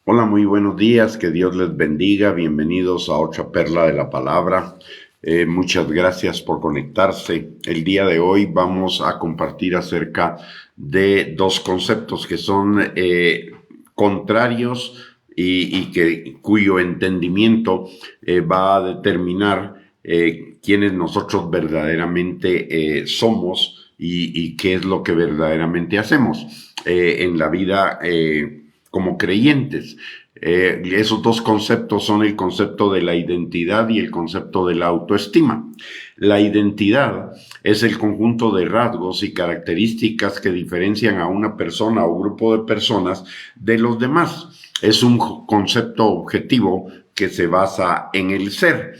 Hola, muy buenos días, que Dios les bendiga, bienvenidos a otra perla de la palabra. Muchas gracias por conectarse. El día de hoy vamos a compartir acerca de dos conceptos que son contrarios cuyo entendimiento va a determinar quiénes nosotros verdaderamente somos y qué es lo que verdaderamente hacemos en la vida como creyentes. Esos dos conceptos son el concepto de la identidad y el concepto de la autoestima. La identidad es el conjunto de rasgos y características que diferencian a una persona o grupo de personas de los demás. Es un concepto objetivo que se basa en el ser.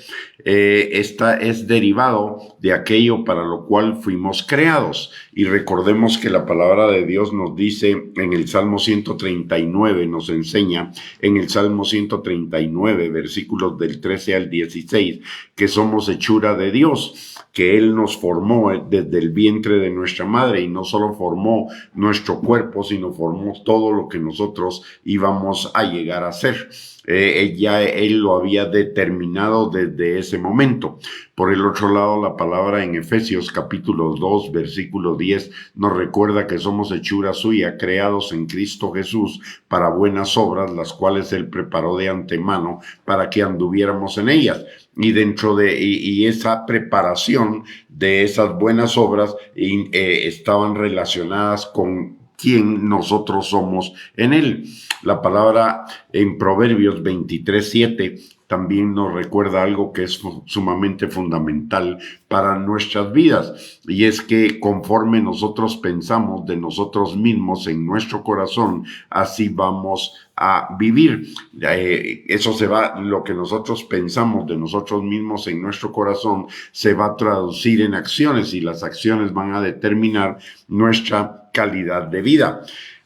Esta es derivado de aquello para lo cual fuimos creados. Y recordemos que la palabra de Dios nos dice en el Salmo 139, nos enseña en el Salmo 139, versículos del 13 al 16, que somos hechura de Dios, que Él nos formó desde el vientre de nuestra madre y no solo formó nuestro cuerpo, sino formó todo lo que nosotros íbamos a llegar a ser. Él lo había determinado desde ese momento. Por el otro lado, la palabra en Efesios capítulo 2, versículo 10 nos recuerda que somos hechura suya, creados en Cristo Jesús para buenas obras, las cuales Él preparó de antemano para que anduviéramos en ellas. Y dentro de esa preparación de esas buenas obras estaban relacionadas con quién nosotros somos en Él. La palabra en Proverbios 23:7 también nos recuerda algo que es sumamente fundamental para nuestras vidas, y es que conforme nosotros pensamos de nosotros mismos en nuestro corazón, así vamos a vivir. Lo que nosotros pensamos de nosotros mismos en nuestro corazón se va a traducir en acciones, y las acciones van a determinar nuestra calidad de vida.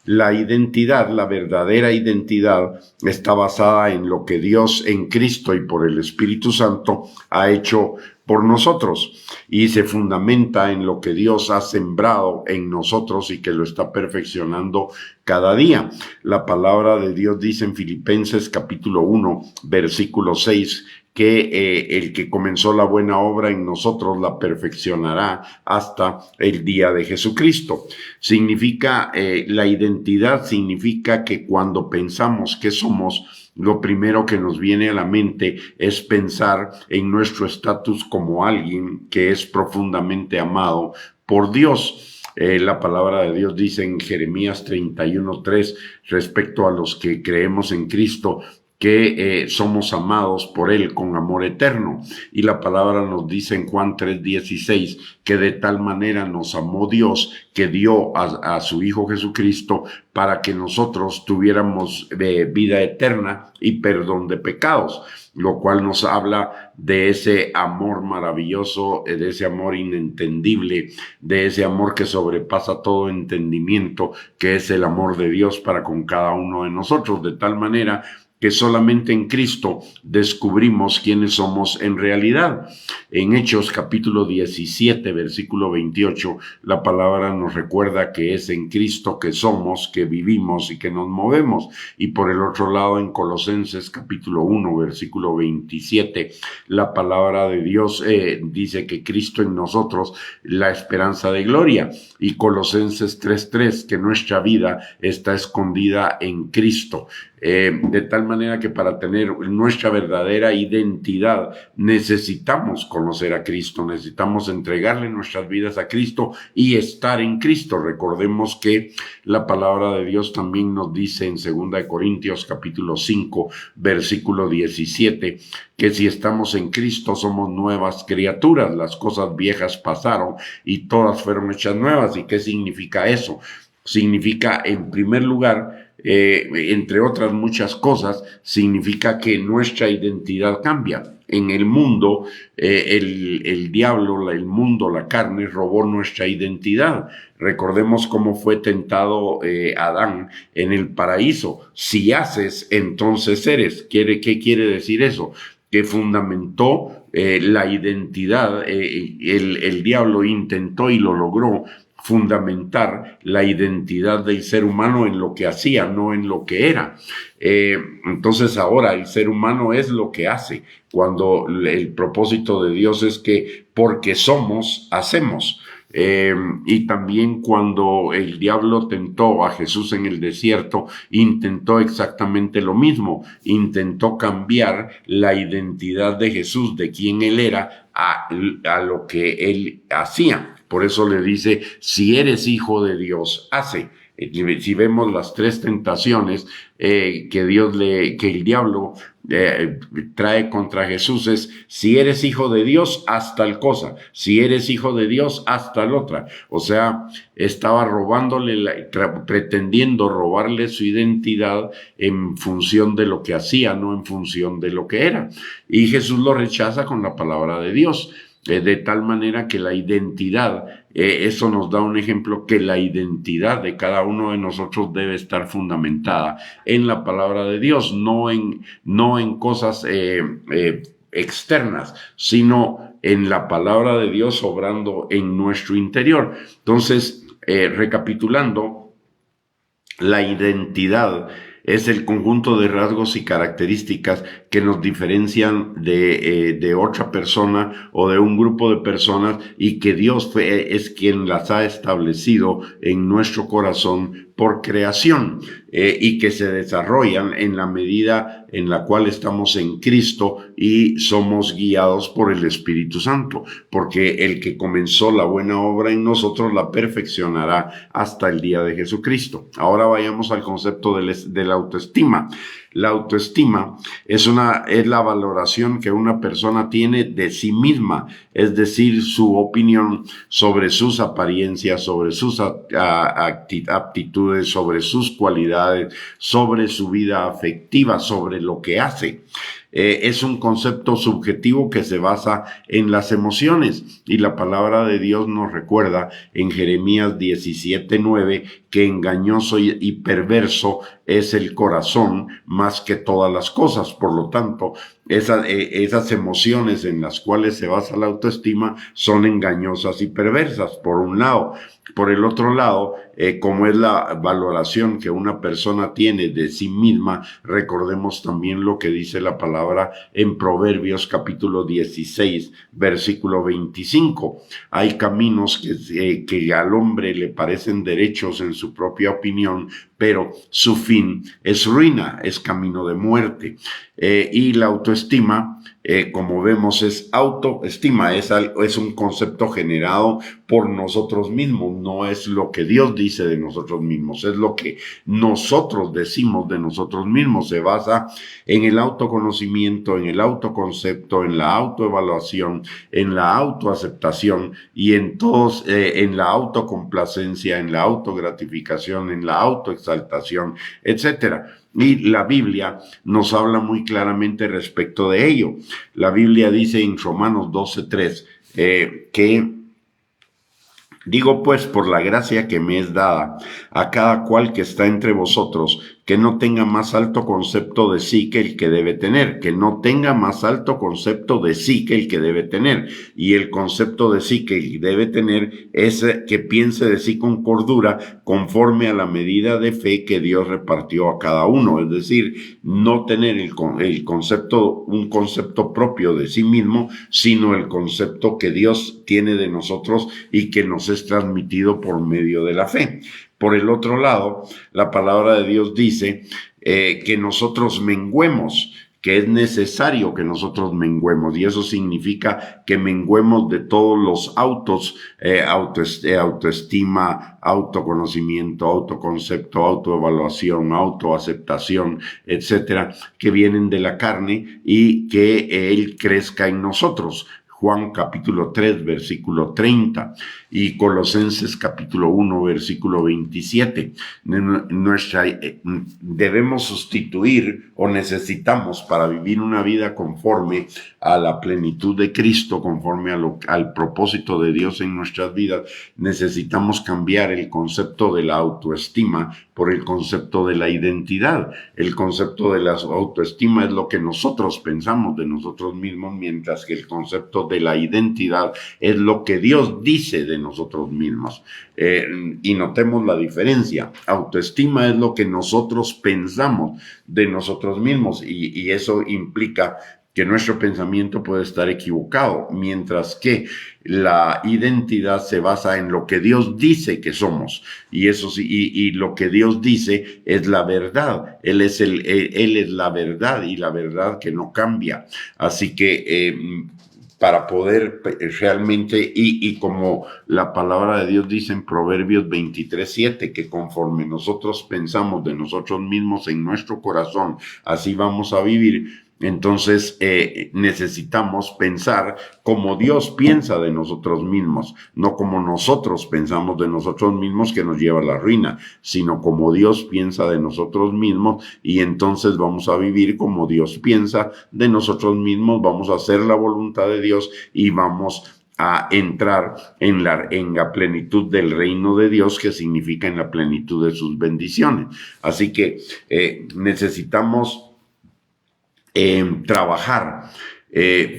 La identidad, la verdadera identidad, está basada en lo que Dios en Cristo y por el Espíritu Santo ha hecho por nosotros, y se fundamenta en lo que Dios ha sembrado en nosotros y que lo está perfeccionando cada día. La palabra de Dios dice en Filipenses capítulo 1, versículo 6, que el que comenzó la buena obra en nosotros la perfeccionará hasta el día de Jesucristo. Significa, la identidad significa que cuando pensamos que somos, lo primero que nos viene a la mente es pensar en nuestro estatus como alguien que es profundamente amado por Dios. La palabra de Dios dice en Jeremías 31:3 respecto a los que creemos en Cristo, que somos amados por Él con amor eterno. Y la palabra nos dice en Juan 3:16 que de tal manera nos amó Dios que dio a su Hijo Jesucristo para que nosotros tuviéramos vida eterna y perdón de pecados, lo cual nos habla de ese amor maravilloso, de ese amor inentendible, de ese amor que sobrepasa todo entendimiento, que es el amor de Dios para con cada uno de nosotros, de tal manera que solamente en Cristo descubrimos quiénes somos en realidad. En Hechos capítulo 17, versículo 28, la palabra nos recuerda que es en Cristo que somos, que vivimos y que nos movemos. Y por el otro lado, en Colosenses capítulo 1, versículo 27, la palabra de Dios dice que Cristo en nosotros, la esperanza de gloria. Y Colosenses 3:3, que nuestra vida está escondida en Cristo. De tal manera que para tener nuestra verdadera identidad necesitamos conocer a Cristo, necesitamos entregarle nuestras vidas a Cristo y estar en Cristo. Recordemos que la palabra de Dios también nos dice en 2 Corintios capítulo 5, versículo 17, que si estamos en Cristo somos nuevas criaturas, las cosas viejas pasaron y todas fueron hechas nuevas. ¿Y qué significa eso? Significa, en primer lugar, entre otras muchas cosas, significa que nuestra identidad cambia. En el mundo, el diablo, el mundo, la carne, robó nuestra identidad. Recordemos cómo fue tentado Adán en el paraíso. Si haces, entonces eres. ¿Qué quiere decir eso? Que fundamentó la identidad. El diablo intentó y lo logró fundamentar la identidad del ser humano en lo que hacía, no en lo que era. Entonces ahora el ser humano es lo que hace, cuando el propósito de Dios es que porque somos, hacemos. Y también cuando el diablo tentó a Jesús en el desierto, intentó exactamente lo mismo, intentó cambiar la identidad de Jesús, de quién él era, a lo que él hacía. Por eso le dice, si eres hijo de Dios, hace. Si vemos las tres tentaciones que el diablo trae contra Jesús es: si eres hijo de Dios, haz tal cosa; si eres hijo de Dios, haz tal otra. O sea, estaba pretendiendo robarle su identidad en función de lo que hacía, no en función de lo que era. Y Jesús lo rechaza con la palabra de Dios. De tal manera que la identidad, eso nos da un ejemplo, que la identidad de cada uno de nosotros debe estar fundamentada en la palabra de Dios, no en cosas externas, sino en la palabra de Dios obrando en nuestro interior. Entonces, recapitulando, la identidad es el conjunto de rasgos y características que nos diferencian de otra persona o de un grupo de personas, y que Dios es quien las ha establecido en nuestro corazón por creación, y que se desarrollan en la medida en la cual estamos en Cristo y somos guiados por el Espíritu Santo, porque el que comenzó la buena obra en nosotros la perfeccionará hasta el día de Jesucristo. Ahora vayamos al concepto de la autoestima. La autoestima es la valoración que una persona tiene de sí misma, es decir, su opinión sobre sus apariencias, sobre sus aptitudes, sobre sus cualidades, sobre su vida afectiva, sobre lo que hace. Es un concepto subjetivo que se basa en las emociones, y la palabra de Dios nos recuerda en Jeremías 17:9 que engañoso y perverso es el corazón más que todas las cosas. Por lo tanto, esas emociones en las cuales se basa la autoestima son engañosas y perversas, por un lado. Por el otro lado, como es la valoración que una persona tiene de sí misma, recordemos también lo que dice la palabra en Proverbios capítulo 16, versículo 25. Hay caminos que al hombre le parecen derechos en su propia opinión, pero su fin es ruina, es camino de muerte. Y la autoestima, como vemos, es autoestima, es un concepto generado por nosotros mismos, no es lo que Dios dice de nosotros mismos, es lo que nosotros decimos de nosotros mismos. Se basa en el autoconocimiento, en el autoconcepto, en la autoevaluación, en la autoaceptación y en la autocomplacencia, en la autogratificación, en la autoexaltación, etcétera. Y la Biblia nos habla muy claramente respecto de ello. La Biblia dice en Romanos 12:3 que: digo pues, por la gracia que me es dada, a cada cual que está entre vosotros, que no tenga más alto concepto de sí que el que debe tener, que no tenga más alto concepto de sí que el que debe tener. Y el concepto de sí que debe tener es que piense de sí con cordura, conforme a la medida de fe que Dios repartió a cada uno. Es decir, no tener un concepto propio de sí mismo, sino el concepto que Dios tiene de nosotros y que nos es transmitido por medio de la fe. Por el otro lado, la palabra de Dios dice que nosotros menguemos, que es necesario que nosotros menguemos, y eso significa que menguemos de todos los autoestima, autoconocimiento, autoconcepto, autoevaluación, autoaceptación, etcétera, que vienen de la carne, y que Él crezca en nosotros. Juan capítulo 3, versículo 30, y Colosenses capítulo 1, versículo 27. Debemos sustituir, o necesitamos, para vivir una vida conforme a la plenitud de Cristo, conforme al propósito de Dios en nuestras vidas, necesitamos cambiar el concepto de la autoestima por el concepto de la identidad. El concepto de la autoestima es lo que nosotros pensamos de nosotros mismos, mientras que el concepto de la identidad es lo que Dios dice de de nosotros mismos. Y notemos la diferencia. Autoestima es lo que nosotros pensamos de nosotros mismos y eso implica que nuestro pensamiento puede estar equivocado, mientras que la identidad se basa en lo que Dios dice que somos, y eso sí, y lo que Dios dice es la verdad. Él es la verdad, y la verdad que no cambia. Así que para poder realmente, y como la palabra de Dios dice en Proverbios 23:7, que conforme nosotros pensamos de nosotros mismos en nuestro corazón, así vamos a vivir. Entonces necesitamos pensar como Dios piensa de nosotros mismos, no como nosotros pensamos de nosotros mismos, que nos lleva a la ruina, sino como Dios piensa de nosotros mismos, y entonces vamos a vivir como Dios piensa de nosotros mismos, vamos a hacer la voluntad de Dios y vamos a entrar en la plenitud del reino de Dios, que significa en la plenitud de sus bendiciones. Así que necesitamos trabajar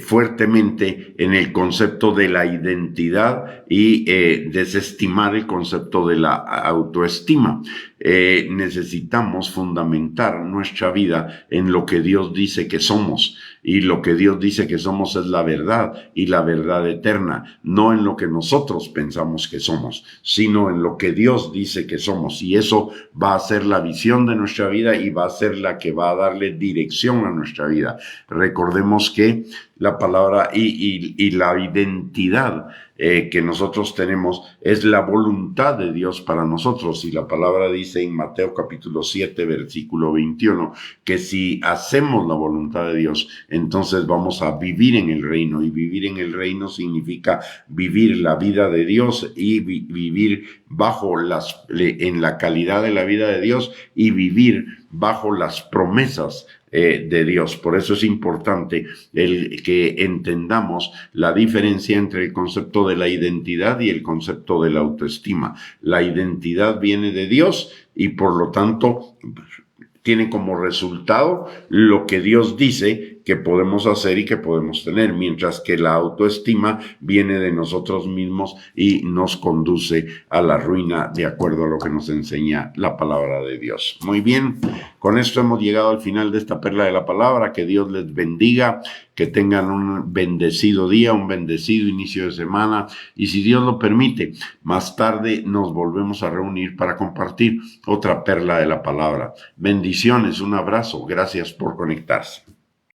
fuertemente en el concepto de la identidad y desestimar el concepto de la autoestima. Necesitamos fundamentar nuestra vida en lo que Dios dice que somos, y lo que Dios dice que somos es la verdad, y la verdad eterna, no en lo que nosotros pensamos que somos, sino en lo que Dios dice que somos, y eso va a ser la visión de nuestra vida y va a ser la que va a darle dirección a nuestra vida. Recordemos que la palabra y la identidad que nosotros tenemos es la voluntad de Dios para nosotros, y la palabra dice en Mateo capítulo 7 versículo 21 que si hacemos la voluntad de Dios, entonces vamos a vivir en el reino, y vivir en el reino significa vivir la vida de Dios y vivir en la calidad de la vida de Dios, y vivir bajo las promesas de Dios. Por eso es importante que entendamos la diferencia entre el concepto de la identidad y el concepto de la autoestima. La identidad viene de Dios y por lo tanto tiene como resultado lo que Dios dice que podemos hacer y que podemos tener, mientras que la autoestima viene de nosotros mismos y nos conduce a la ruina, de acuerdo a lo que nos enseña la palabra de Dios. Muy bien, con esto hemos llegado al final de esta perla de la palabra. Que Dios les bendiga, que tengan un bendecido día, un bendecido inicio de semana, y si Dios lo permite, más tarde nos volvemos a reunir para compartir otra perla de la palabra. Bendiciones, un abrazo, gracias por conectarse.